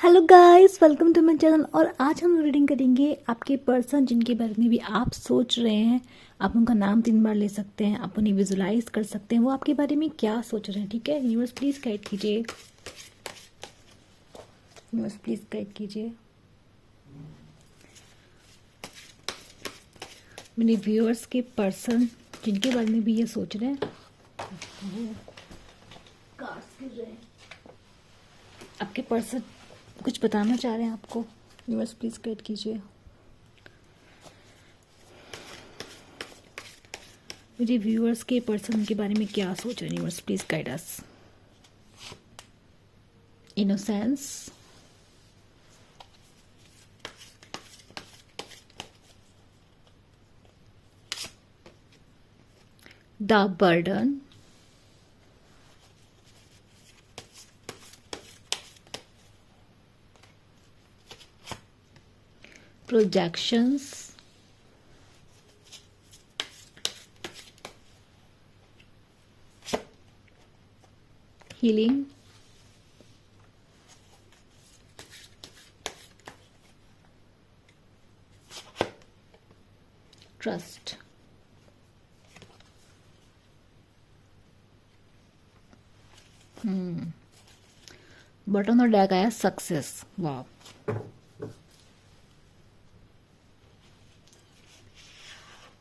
Hello guys, welcome to my channel. और आज हम रीडिंग करेंगे आपके पर्सन जिनके बारे में भी आप सोच रहे हैं। आप उनका नाम 3 बार ले सकते हैं, आप उन्हें विजुलाइज कर सकते हैं, वो आपके बारे में क्या सोच रहे हैं। ठीक है, यूनिवर्स प्लीज़ गाइड कीजिए, यूनिवर्स प्लीज़ गाइड कीजिए। मेरे व्यूअर्स के पर्सन जिनके बारे में भी ये सोच रहे हैं, कार्ड्स गिर रहे हैं। आपके पर्सन कुछ बताना चाह रहे हैं आपको, यूनिवर्स प्लीज़ गाइड कीजिए। मेरे व्यूअर्स के पर्सन के बारे में क्या सोच रहे हैं, universe please guide us. Innocence, the burden, projections, healing, trust। Button और डैग आया सक्सेस। वाह,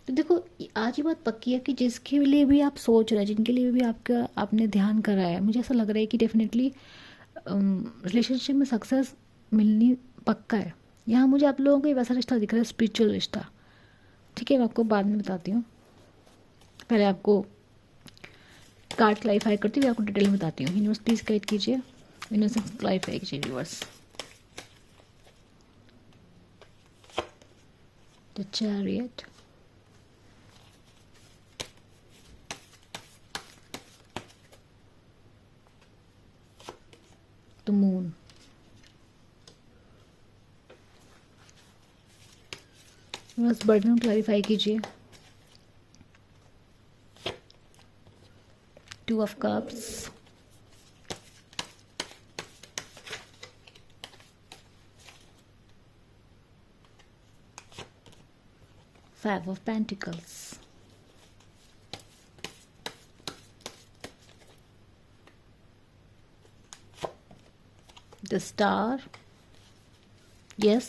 तो देखो आज ये बात पक्की है कि जिसके लिए भी आप सोच रहे हैं, जिनके लिए भी आपका आपने ध्यान करा है, मुझे ऐसा लग रहा है कि डेफिनेटली रिलेशनशिप में सक्सेस मिलनी पक्का है। यहाँ मुझे आप लोगों को एक वैसा रिश्ता दिख रहा है, स्पिरिचुअल रिश्ता। ठीक है, मैं आपको बाद में बताती हूँ, पहले आपको कार्ड क्लैरिफाई करती हुई आपको डिटेल में बताती हूँ। यूनिवर्स प्लीज़ गाइड कीजिए, यूनिवर्स क्लैरिफाई कीजिए viewers. The chariot, the moon, बस बर्डन क्लैरिफाई कीजिए। 2 of cups, 5 of Pentacles, the Star। Yes,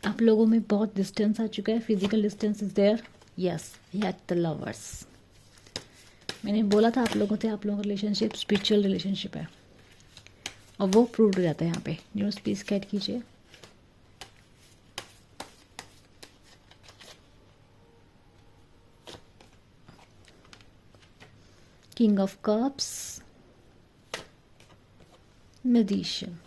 आप लोगों में बहुत डिस्टेंस आ चुका है, physical distance is there. Yes, yet the lovers. मैंने बोला था आप लोगों से, आप लोगों का रिलेशनशिप स्पिरिचुअल रिलेशनशिप है और वो प्रूव हो जाता है यहाँ पे। न्यूज़ प्लीज गाइड कीजिए। King of cups, magician,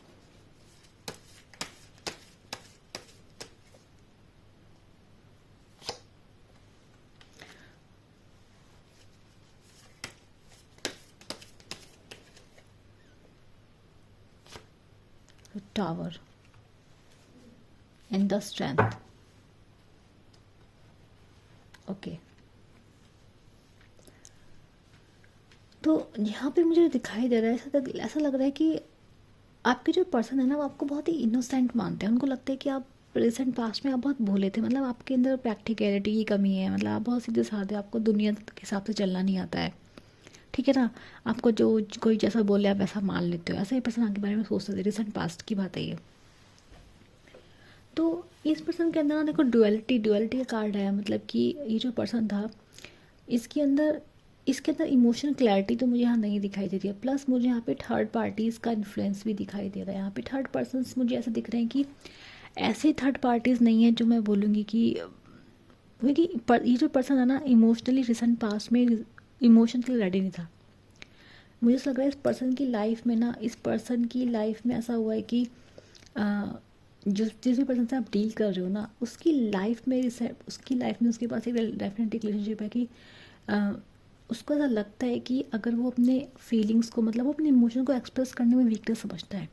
tower and the strength. Okay, तो यहाँ पे मुझे दिखाई दे रहा है, ऐसा लग रहा है कि आपके जो पर्सन है ना, वो आपको बहुत ही इनोसेंट मानते हैं। उनको लगता है कि आप रिसेंट पास्ट में आप बहुत भोले थे, मतलब आपके अंदर प्रैक्टिकलिटी की कमी है, मतलब आप बहुत सीधे साधे, आपको दुनिया के हिसाब से चलना नहीं आता है। ठीक है ना, आपको जो कोई जैसा बोले आप वैसा मान लेते हो। ऐसा ही पर्सन आपके बारे में सोचते थे, रिसेंट पास्ट की बात है ये। तो इस पर्सन के अंदर ना देखो, ड्युअलिटी का कार्ड है, मतलब कि ये जो पर्सन था इसके अंदर इमोशनल क्लैरिटी तो मुझे यहाँ नहीं दिखाई दे रही है। प्लस मुझे यहाँ पे थर्ड पार्टीज़ का इन्फ्लुएंस भी दिखाई दे रहा है। यहाँ पे थर्ड पर्सन्स मुझे ऐसा दिख रहे हैं कि ऐसे थर्ड पार्टीज़ नहीं है जो मैं बोलूँगी कि ये जो पर्सन है ना, इमोशनली रिसेंट पास्ट में इमोशनली रेडी नहीं था। मुझे ऐसा लग रहा है इस पर्सन की लाइफ में ना, इस पर्सन की लाइफ में ऐसा हुआ है कि जो जिस भी पर्सन से आप डील कर रहे हो ना, उसकी लाइफ में उसके पास एक डेफिनेट रिलेशनशिप है कि उसको ऐसा लगता है कि अगर वो अपने फीलिंग्स को, मतलब वो अपने इमोशन को एक्सप्रेस करने में वीकनेस समझता है।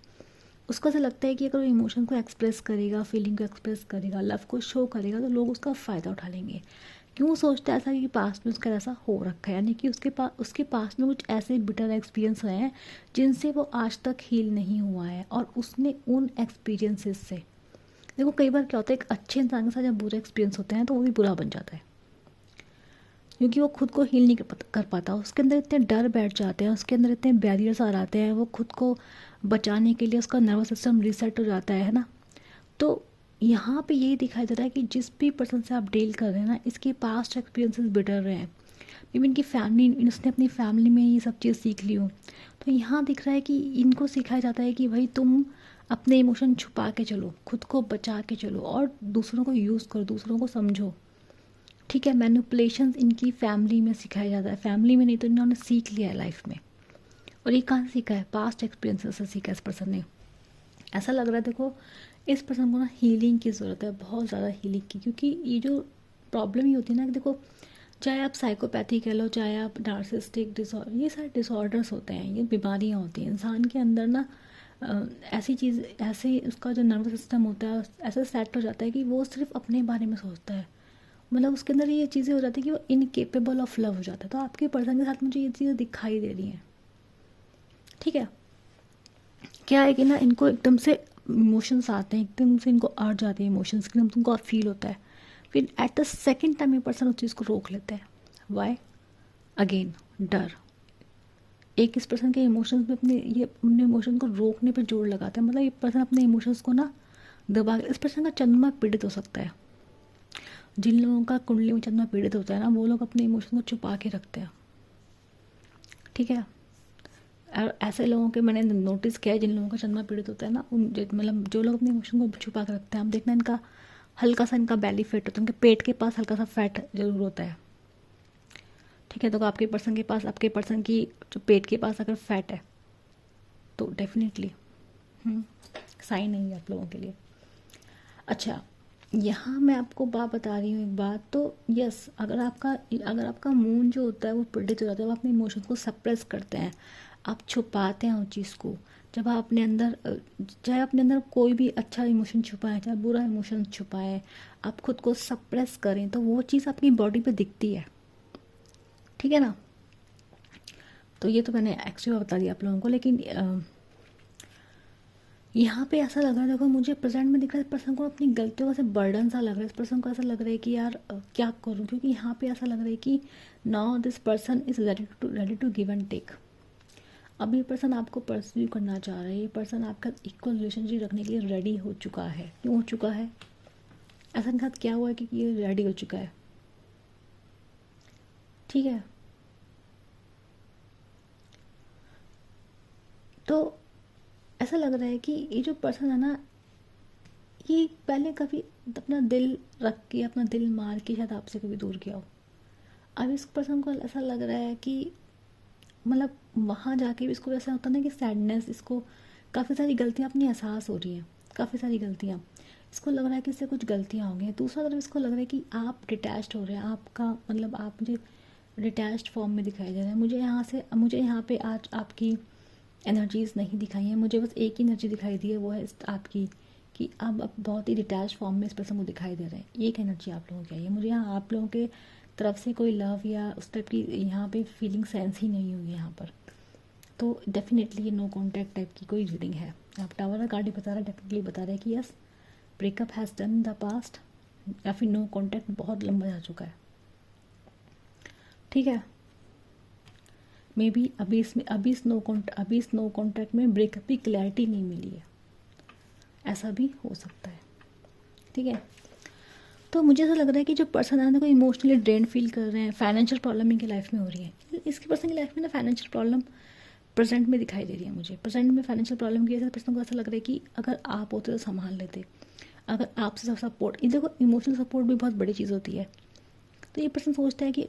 उसको ऐसा लगता है कि अगर वो इमोशन को एक्सप्रेस करेगा, फीलिंग को एक्सप्रेस करेगा, लव को शो करेगा, तो लोग उसका फ़ायदा उठा लेंगे। क्यों सोचता है ऐसा? कि पास्ट में उसका ऐसा हो रखा है, यानी कि उसके पास्ट में कुछ ऐसे बिटर एक्सपीरियंस रहे हैं जिनसे वो आज तक हील नहीं हुआ है, और उसने उन एक्सपीरियंसेस से, देखो कई बार क्या होता है, एक अच्छे इंसान के साथ जब बुरे एक्सपीरियंस होते हैं तो वो भी बुरा बन जाता है, क्योंकि वो खुद को हील नहीं कर पाता, उसके अंदर इतने डर बैठ जाते हैं, उसके अंदर इतने बैरियर्स आ जाते हैं, वो खुद को बचाने के लिए उसका नर्वस सिस्टम रीसेट हो जाता है ना। तो यहाँ पे यही दिखाई दे रहा है कि जिस भी पर्सन से आप डील कर रहे हैं ना, इसके पास्ट एक्सपीरियंसेस बिटर रहे हैं, मे बी इनकी फैमिली, उसने अपनी फैमिली में ये सब चीज़ सीख ली हो। तो यहाँ दिख रहा है कि इनको सिखाया जाता है कि भाई तुम अपने इमोशन छुपा के चलो, खुद को बचा के चलो, और दूसरों को यूज़ करो, दूसरों को समझो। ठीक है, मैनिपुलेशन इनकी फैमिली में सिखाया जाता है, फैमिली में नहीं तो इन्होंने सीख लिया है लाइफ में। और ये कहाँ सीखा है? पास्ट एक्सपीरियंसेस से सीखा है इस पर्सन ने। ऐसा लग रहा है देखो, इस पर्सन को ना हीलिंग की ज़रूरत है, बहुत ज़्यादा हीलिंग की, क्योंकि ये जो प्रॉब्लम ही होती है ना कि देखो, चाहे आप साइकोपैथी कह लो, चाहे आप नार्सिसिस्टिक डिसऑर्डर, ये सारे डिसऑर्डर्स होते हैं, ये बीमारियाँ होती हैं इंसान के अंदर ना। ऐसी चीज़, ऐसे उसका जो नर्वस सिस्टम होता है ऐसा सेट हो जाता है कि वो सिर्फ अपने बारे में सोचता है, मतलब उसके अंदर ये चीज़ें हो जाती है कि वो इनकेपेबल ऑफ लव हो जाता है। तो आपके पर्सन के साथ मुझे ये चीज़ें दिखाई दे रही हैं। ठीक है, क्या है कि ना इनको एकदम से इमोशंस आते हैं, एकदम से इनको अड़ जाते हैं इमोशंस, एकदम तुमको फील होता है, फिर एट द सेकेंड टाइम ये पर्सन उस चीज़ को रोक लेता है। वाई? अगेन डर। एक इस पर्सन के इमोशंस में अपने इमोशन को रोकने पे जोर लगाता है, मतलब ये पर्सन अपने इमोशंस को ना दबा, इस पर्सन का चंद्रमा पीड़ित हो सकता है। जिन लोगों का कुंडली में चंद्रमा पीड़ित होता है ना, वो लोग अपने इमोशन को छुपा के रखते हैं। ठीक है, और ऐसे लोगों के मैंने नोटिस किया है, जिन लोगों का चंद्रमा पीड़ित होता है ना, उन मतलब जो लोग अपने इमोशन को छुपा के रखते हैं, आप देखना इनका हल्का सा इनका बेली फैट होता है, उनके पेट के पास हल्का सा फैट जरूर होता है। ठीक है, तो आपके पर्सन की जो पेट के पास अगर फैट है तो डेफिनेटली साइन नहीं है आप लोगों के लिए। अच्छा, यहाँ मैं आपको बात बता रही हूँ एक बात, तो यस, अगर आपका मून जो होता है वो प्रेडिक्ट हो जाता है, वो अपने इमोशंस को सप्रेस करते हैं, आप छुपाते हैं उस चीज़ को। जब आप अपने अंदर, चाहे अपने अंदर कोई भी अच्छा इमोशन छुपाए, चाहे बुरा इमोशन छुपाए, आप खुद को सप्रेस करें तो वो चीज़ अपनी बॉडी पे दिखती है। ठीक है ना, तो ये तो मैंने एक्चुअली बता दिया आप लोगों को, लेकिन यहाँ पे ऐसा लग रहा है, देखो मुझे प्रेजेंट में दिख रहा है, इस पर्सन को अपनी गलतियों का से बर्डन सा लग रहा है, इस पर्सन को ऐसा लग रहा है कि यार क्या करूँ, क्योंकि यहाँ पे ऐसा लग रहा है कि now this person is ready to give and take. अब ये पर्सन आपको परस्यू करना चाह रहा है, ये पर्सन आपका इक्वल रिलेशनशिप रखने के लिए रेडी हो चुका है। क्यों हो चुका है? ऐसा इनके साथ क्या हुआ है कि ये रेडी हो चुका है। ठीक है, तो ऐसा लग रहा है कि ये जो पर्सन है ना, ये पहले कभी अपना दिल रख के, अपना दिल मार के शायद आपसे कभी दूर गया हो। अब इस पर्सन को ऐसा लग रहा है कि मतलब वहाँ जाके भी इसको ऐसा होता है ना कि सैडनेस, इसको काफ़ी सारी गलतियाँ अपनी एहसास हो रही हैं, काफ़ी सारी गलतियाँ, इसको लग रहा है कि इससे कुछ गलतियाँ हो गई हैं। दूसरा तरफ इसको लग रहा है कि आप डिटैच्ड हो रहे हैं, आपका मतलब आप मुझे डिटैच्ड फॉर्म में दिखाई दे रहे हैं। मुझे यहाँ पे आज आपकी एनर्जीज़ नहीं दिखाई हैं, मुझे बस एक ही एनर्जी दिखाई दी है, वो है आपकी, कि आप बहुत ही डिटैच फॉर्म में इस पर्सन को दिखाई दे रहे हैं। एक एनर्जी आप लोगों की आई है, मुझे यहाँ आप लोगों के तरफ से कोई लव या उस टाइप की यहाँ पे फीलिंग सेंस ही नहीं हुई यहाँ पर। तो डेफिनेटली ये नो कॉन्टैक्ट टाइप की कोई रीडिंग है। आप टावर का कार्ड ही बता रहा है, डेफिनेटली बता रहा है कि yes, breakup has done in the past, या फिर नो कॉन्टैक्ट बहुत लंबा जा चुका है। ठीक है, मे बी अभी इस नो कॉन्टैक्ट में ब्रेकअप की क्लैरिटी नहीं मिली है, ऐसा भी हो सकता है। ठीक है, तो मुझे ऐसा लग रहा है कि जो पर्सन है ना, कोई इमोशनली ड्रेन फील कर रहे हैं, फाइनेंशियल प्रॉब्लम इनकी लाइफ में हो रही है। इसकी पर्सन की लाइफ में ना फाइनेंशियल प्रॉब्लम प्रेजेंट में दिखाई दे रही है मुझे। प्रेजेंट में फाइनेंशियल प्रॉब्लम की वजह से पर्सन को ऐसा लग रहा है कि अगर आप होते तो संभाल लेते, अगर आपसे सब सपोर्ट, देखो इमोशनल सपोर्ट भी बहुत बड़ी चीज़ होती है। तो ये पर्सन सोचता है कि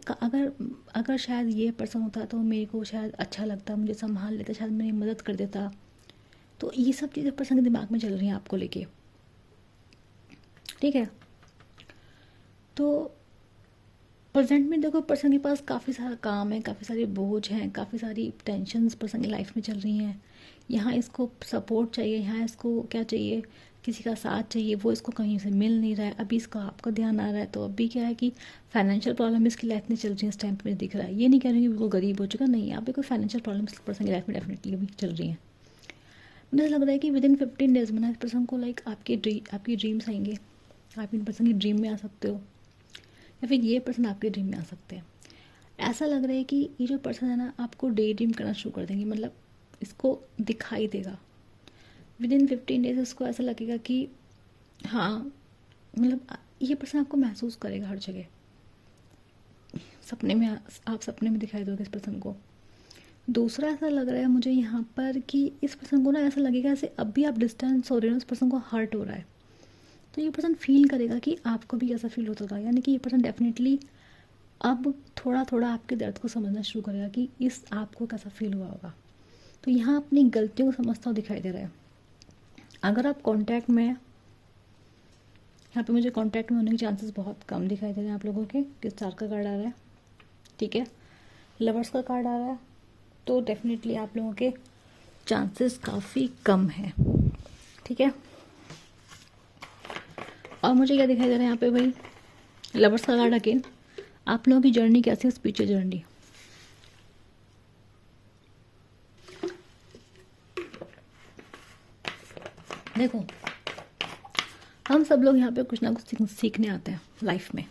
अगर शायद ये पर्सन होता तो मेरे को शायद अच्छा लगता, मुझे संभाल लेता, शायद मेरी मदद कर देता। तो ये सब चीज़ें पर्सन के दिमाग में चल रही हैं आपको लेके। ठीक है, तो प्रेजेंट में देखो पर्सन के पास काफ़ी सारा काम है, काफ़ी सारे बोझ हैं, काफ़ी सारी टेंशन्स पर्सन की लाइफ में चल रही हैं। यहाँ इसको सपोर्ट चाहिए, यहाँ इसको क्या चाहिए, किसी का साथ चाहिए, वो इसको कहीं से मिल नहीं रहा है, अभी इसका आपका ध्यान आ रहा है, तो अभी क्या है कि फाइनेंशियल प्रॉब्लम इसकी लाइफ में चल रही है, इस टाइम पे मुझे दिख रहा है। ये नहीं कह रही कि वो गरीब हो चुका, नहीं, अभी कोई फाइनेंशियल प्रॉब्लम इस पर्सन की लाइफ में डेफिनेटली अभी चल रही है। मुझे लग रहा है कि विद इन 15 डेज में ना इस पर्सन को लाइक आपकी ड्रीम्स आएंगे, आप इन पर्सन की ड्रीम में आ सकते हो, या फिर ये पर्सन आपके ड्रीम में आ सकते हैं। ऐसा लग रहा है कि ये जो पर्सन है ना आपको डे ड्रीम करना शुरू कर देंगे, मतलब इसको दिखाई देगा विद इन 15 डेज। इसको ऐसा लगेगा कि हाँ, मतलब ये पर्सन आपको महसूस करेगा हर जगह, सपने में आप सपने में दिखाई दोगे इस पर्सन को। दूसरा ऐसा लग रहा है मुझे यहाँ पर कि इस पर्सन को ना ऐसा लगेगा जैसे अभी आप डिस्टेंस हो रहे हो, उस पर्सन को हर्ट हो रहा है, तो ये पर्सन फील करेगा कि आपको भी कैसा फील होता था, यानी कि ये पर्सन डेफिनेटली अब थोड़ा थोड़ा आपके दर्द को समझना शुरू करेगा कि इस आपको कैसा फील हुआ होगा। तो यहाँ अपनी गलतियों को समझता हुआ दिखाई दे रहा है। अगर आप कांटेक्ट में, यहाँ पे मुझे कांटेक्ट में होने के चांसेस बहुत कम दिखाई दे रहे हैं आप लोगों के, किस स्टार का कार्ड आ रहा है, ठीक है, लवर्स का कार्ड आ रहा है, तो डेफिनेटली आप लोगों के चांसेस काफ़ी कम है, ठीक है। और मुझे क्या दिखाई दे रहा है यहाँ पे भाई, लवर्स का कार्ड अगेन, आप लोगों की जर्नी कैसी है, स्पिरिचुअल जर्नी। देखो हम सब लोग यहाँ पे कुछ ना कुछ सीखने आते हैं लाइफ में,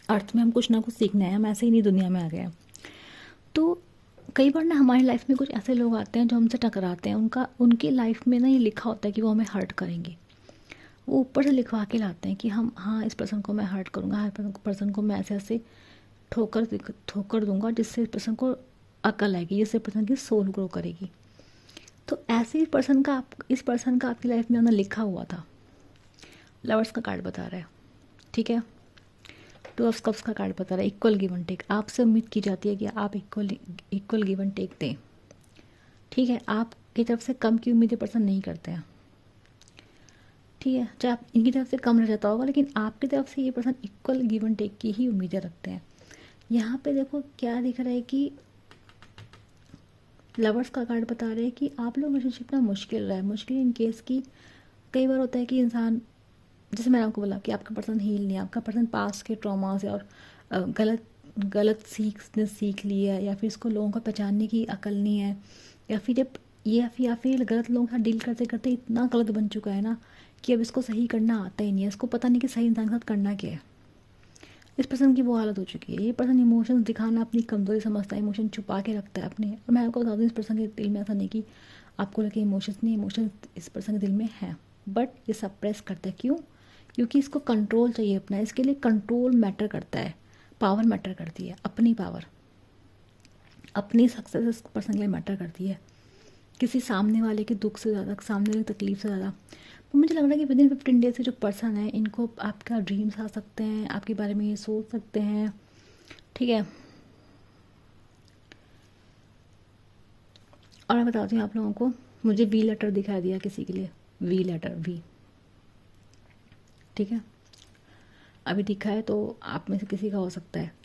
अर्थ में हम कुछ ना कुछ सीखने आए, हम ऐसे ही नहीं दुनिया में आ गए हैं। तो कई बार ना हमारी लाइफ में कुछ ऐसे लोग आते हैं जो हमसे टकराते हैं, उनकी लाइफ में ना ये लिखा होता है कि वो हमें हर्ट करेंगे, वो ऊपर से लिखवा के लाते हैं कि हम हाँ इस पर्सन को मैं हर्ट करूँगा, हर पर्सन को मैं ऐसे ऐसे ठोकर दूंगा जिससे इस पर्सन को अकल आएगी, जिससे पर्सन की सोल ग्रो करेगी। तो ऐसे इस पर्सन का आपकी लाइफ में आना लिखा हुआ था। लवर्स का कार्ड बता रहा है, ठीक है, टू ऑफ कप्स का कार्ड बता रहा है, इक्वल गिव एंड टेक। आपसे उम्मीद की जाती है कि आप इक्वल गिव एंड टेक दें, ठीक है, आपकी तरफ से कम की उम्मीदें पर्सन नहीं करते हैं, ठीक है, चाहे आप इनकी तरफ से कम रह जाता होगा, लेकिन आपकी तरफ से ये person equal give and take की ही उम्मीदें रखते हैं। यहाँ पे देखो क्या दिख रहा है कि लवर्स का कार्ड बता रहे हैं कि आप लोग रिलेशनशिप ना मुश्किल रहा है, मुश्किल इन केस की कई बार होता है कि इंसान, जैसे मैंने आपको बोला कि आपका पर्सन हील नहीं है, आपका पर्सन पास के ट्रॉमा से और गलत सीख ली है, या फिर इसको लोगों को पहचानने की अकल नहीं है, या फिर गलत लोगों के साथ डील करते करते इतना गलत बन चुका है ना कि अब इसको सही करना आता ही नहीं है, इसको पता नहीं कि सही इंसान के साथ करना क्या है। इस पर्सन की वो हालत हो चुकी है। ये पर्सन इमोशंस दिखाना अपनी कमज़ोरी समझता है, इमोशन छुपा के रखता है अपने। और मैं आपको बता दूँ, इस पर्सन के दिल में ऐसा नहीं कि आपको लगे इमोशंस नहीं, इमोशंस इस पर्सन के दिल में हैं, बट ये सप्रेस करता है। क्यों? क्योंकि इसको कंट्रोल चाहिए अपना, इसके लिए कंट्रोल मैटर करता है, पावर मैटर करती है, अपनी पावर, अपनी सक्सेस इस पर्सन के लिए मैटर करती है, किसी सामने वाले के दुख से ज़्यादा, सामने वाले की तकलीफ से ज़्यादा। तो मुझे लग रहा है कि विद इन 15 डेज से जो पर्सन है, इनको आपका ड्रीम्स आ सकते हैं, आपके बारे में ये सोच सकते हैं, ठीक है। और मैं बताती हूँ आप लोगों को, मुझे वी लेटर दिखा दिया किसी के लिए, वी लेटर, वी, ठीक है, अभी दिखा है, तो आप में से किसी का हो सकता है।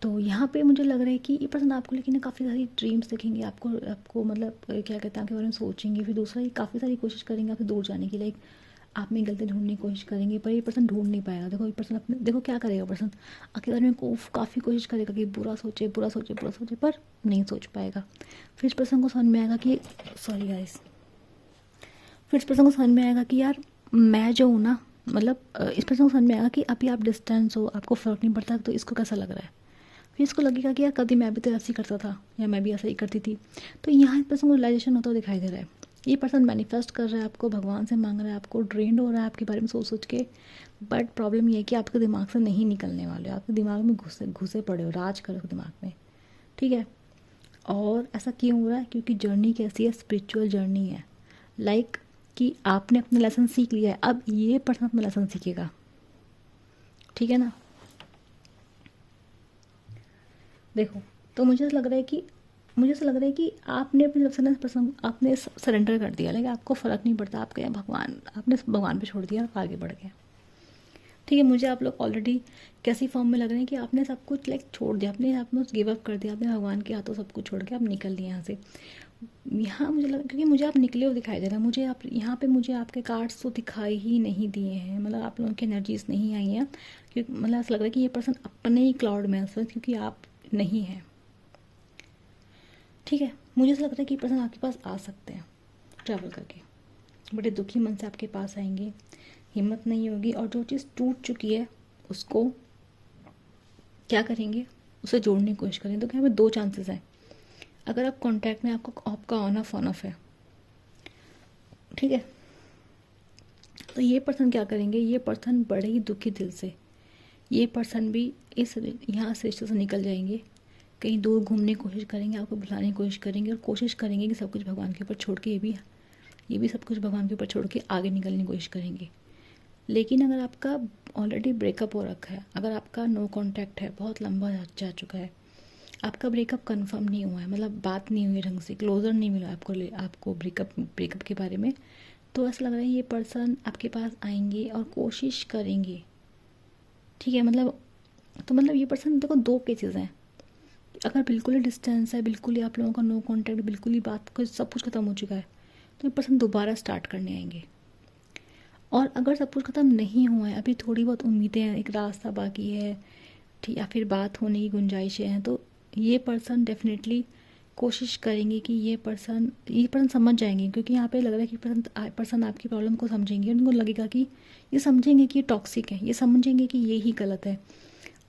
तो यहाँ पे मुझे लग रहा है कि ये पर्सन आपको लेकिन काफ़ी सारी ड्रीम्स देखेंगे, आपको मतलब क्या कहते हैं, आपके बारे में सोचेंगे। फिर दूसरा, ये काफ़ी सारी कोशिश करेंगे आपसे दूर जाने की, लाइक आप में गलती ढूंढने की कोशिश करेंगे, पर ये पर्सन ढूंढ नहीं पाएगा। देखो ये पर्सन अपने, देखो क्या करेगा पर्सन, आपके बारे में काफ़ी कोशिश करेगा कि बुरा सोचे, पर नहीं सोच पाएगा। फिर इस पर्सन को समझ में आएगा कि, सॉरी गाइस, फिर इस पर्सन को समझ में आएगा कि यार मैं जो हूँ ना, मतलब इस पर्सन को समझ में आएगा कि अभी आप डिस्टेंस हो, आपको फ़र्क नहीं पड़ता, तो इसको कैसा लग रहा है। फिर इसको लगेगा कि यार कभी मैं भी तो ऐसे ही करता था, या मैं भी ऐसा ही करती थी। तो यहाँ इस पर्सन को रियलाइजेशन होता हुआ दिखाई दे रहा है। ये पर्सन मैनिफेस्ट कर रहा है आपको, भगवान से मांग रहा है, आपको ड्रेन्ड हो रहा है आपके बारे में सोच के, बट प्रॉब्लम ये है कि आपके दिमाग से नहीं निकलने वाले हो, आपके दिमाग में घुसे पड़े हो, राज करो दिमाग में, ठीक है। और ऐसा क्यों हो रहा है? क्योंकि जर्नी कैसी है, स्पिरिचुअल जर्नी है, लाइक कि आपने अपना लेसन सीख लिया है, अब ये पर्सन अपना लेसन सीखेगा, ठीक है ना। देखो, तो मुझे ऐसा लग रहा है कि आपने अपने लेसन पर्सन आपने सरेंडर कर दिया, लेकिन आपको फ़र्क नहीं पड़ता, आपके आपने भगवान पे छोड़ दिया और आगे बढ़ गए, ठीक है। मुझे आप लोग ऑलरेडी कैसी फॉर्म में लग रहे हैं कि आपने सब कुछ लाइक छोड़ दिया, आपने गिव अप कर दिया, आपने भगवान के हाथों सब कुछ छोड़ के आप निकल लिए यहाँ से। यहाँ मुझे लगा, क्योंकि मुझे आप निकले हुए दिखाई दे रहा है, मुझे आप यहाँ पे मुझे आपके कार्ड्स तो दिखाई ही नहीं दिए हैं, मतलब आप लोगों की एनर्जीज नहीं आई हैं, क्योंकि मतलब ऐसा लग रहा है कि ये पर्सन अपने ही क्लाउड में है इस वक्त, क्योंकि आप नहीं हैं। ठीक है, मुझे ऐसा लग रहा है कि ये पर्सन आपके पास आ सकते हैं ट्रैवल करके, बड़े दुखी मन से आपके पास आएंगे, हिम्मत नहीं होगी, और जो चीज़ टूट चुकी है उसको क्या करेंगे, उसे जोड़ने की कोशिश करें। तो क्या हमें 2 चांसेस हैं, अगर आप कांटेक्ट में आपका ऑन ऑफ है, ठीक है, तो ये पर्सन क्या करेंगे, ये पर्सन बड़े ही दुखी दिल से, ये पर्सन भी इस यहाँ से रिश्ते से निकल जाएंगे, कहीं दूर घूमने की कोशिश करेंगे, आपको बुलाने की कोशिश करेंगे, और कोशिश करेंगे कि सब कुछ भगवान के ऊपर छोड़ के, ये भी सब कुछ भगवान के ऊपर छोड़ के आगे निकलने की कोशिश करेंगे। लेकिन अगर आपका ऑलरेडी ब्रेकअप हो रखा है, अगर आपका नो कांटेक्ट है, बहुत लंबा जा चुका है, आपका ब्रेकअप कंफर्म नहीं हुआ है, मतलब बात नहीं हुई ढंग से, क्लोजर नहीं मिला आपको ब्रेकअप के बारे में, तो ऐसा लग रहा है ये पर्सन आपके पास आएंगे और कोशिश करेंगे। ठीक है, मतलब तो मतलब ये पर्सन, देखो 2 केसेस हैं, अगर बिल्कुल ही डिस्टेंस है, बिल्कुल ही आप लोगों का नो कांटेक्ट, बिल्कुल ही बात को सब कुछ ख़त्म हो चुका है, तो ये पर्सन दोबारा स्टार्ट करने आएंगे। और अगर सब कुछ ख़त्म नहीं हुआ है, अभी थोड़ी बहुत उम्मीदें हैं, एक रास्ता बाकी है, ठीक, या फिर बात होने की गुंजाइशें हैं, तो ये पर्सन डेफिनेटली कोशिश करेंगे कि ये पर्सन समझ जाएंगे, क्योंकि यहाँ पे लग रहा है कि पर्सन आपकी प्रॉब्लम को समझेंगे, उनको लगेगा कि ये समझेंगे कि ये टॉक्सिक है, ये समझेंगे कि ये ही गलत है,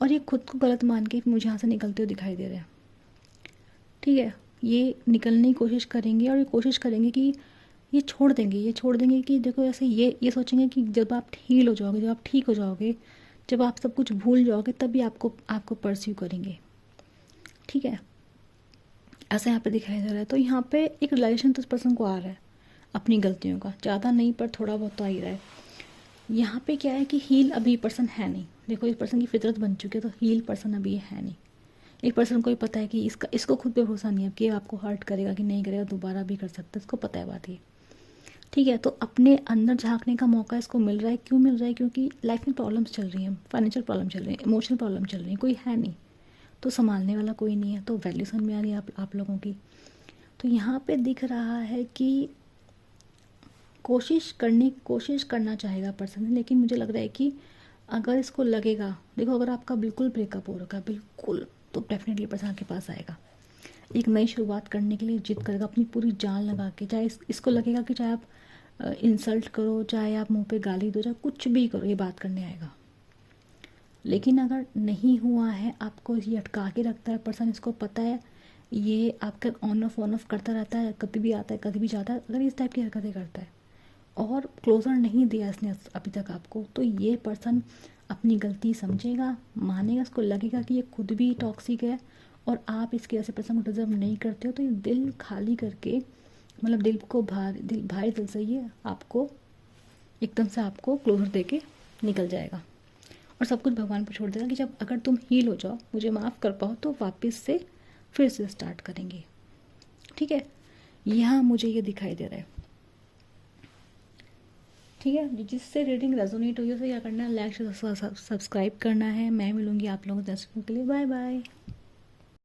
और ये खुद को गलत मान के मुझे यहाँ से निकलते हुए दिखाई दे रहे हैं। ठीक है, ये निकलने की कोशिश करेंगे, और ये कोशिश करेंगे कि ये छोड़ देंगे कि देखो, ऐसे ये सोचेंगे कि जब आप हील हो जाओगे, जब आप ठीक हो जाओगे, जब आप सब कुछ भूल जाओगे, तभी आपको परस्यू करेंगे। ठीक है, ऐसा यहाँ पे दिखाई दे रहा है। तो यहाँ पे एक रियलाइजेशन तो इस पर्सन को आ रहा है अपनी गलतियों का, ज़्यादा नहीं पर थोड़ा बहुत तो आ ही रहा है। यहाँ पे क्या है कि हील अभी पर्सन है नहीं, देखो इस पर्सन की फितरत बन चुकी है, तो हील पर्सन अभी है नहीं। एक पर्सन को ही पता है कि इसको खुद पे भरोसा नहीं है कि आपको हर्ट करेगा कि नहीं करेगा, दोबारा भी कर सकता है, इसको पता है बात ये। ठीक है, तो अपने अंदर झांकने का मौका इसको मिल रहा है। क्यों मिल रहा है? क्योंकि लाइफ में प्रॉब्लम्स चल रही हैं, फाइनेंशियल प्रॉब्लम चल रही है, इमोशनल प्रॉब्लम चल रही है, कोई है नहीं, तो संभालने वाला कोई नहीं है, तो वैल्यू समझ में आ रही है आप लोगों की। तो यहाँ पे दिख रहा है कि कोशिश करना चाहेगा पर्सन, लेकिन मुझे लग रहा है कि अगर इसको लगेगा, देखो अगर आपका बिल्कुल ब्रेकअप हो रखा है बिल्कुल, तो डेफिनेटली पर्सन आपके पास आएगा, एक नई शुरुआत करने के लिए जिद करेगा अपनी पूरी जान लगा के, चाहे इसको लगेगा कि चाहे आप इंसल्ट करो, चाहे आप मुंह पे गाली दो, चाहे कुछ भी करो, ये बात करने आएगा। लेकिन अगर नहीं हुआ है, आपको ये अटका के रखता है पर्सन, इसको पता है ये आपका ऑन ऑफ करता रहता है, कभी भी आता है कभी भी जाता है, अगर इस टाइप की हरकतें करता है और क्लोजर नहीं दिया इसने अभी तक आपको, तो ये पर्सन अपनी गलती समझेगा, मानेगा, इसको लगेगा कि ये खुद भी टॉक्सिक है और आप इसके ऐसे पर्सन को डिजर्व नहीं करते हो, तो ये दिल खाली करके, मतलब भारी दिल से ये आपको एकदम से आपको क्लोजर दे के निकल जाएगा, और सब कुछ भगवान पर छोड़ देगा कि जब अगर तुम हील हो जाओ, मुझे माफ़ कर पाओ, तो वापस से फिर से स्टार्ट करेंगे। ठीक है, यहाँ मुझे ये दिखाई दे रहा है। ठीक है, जिससे रीडिंग रेजोनेट हुई उसे क्या करना है, लाइक सब्सक्राइब करना है। मैं मिलूंगी आप लोगों से के लिए। Bye bye.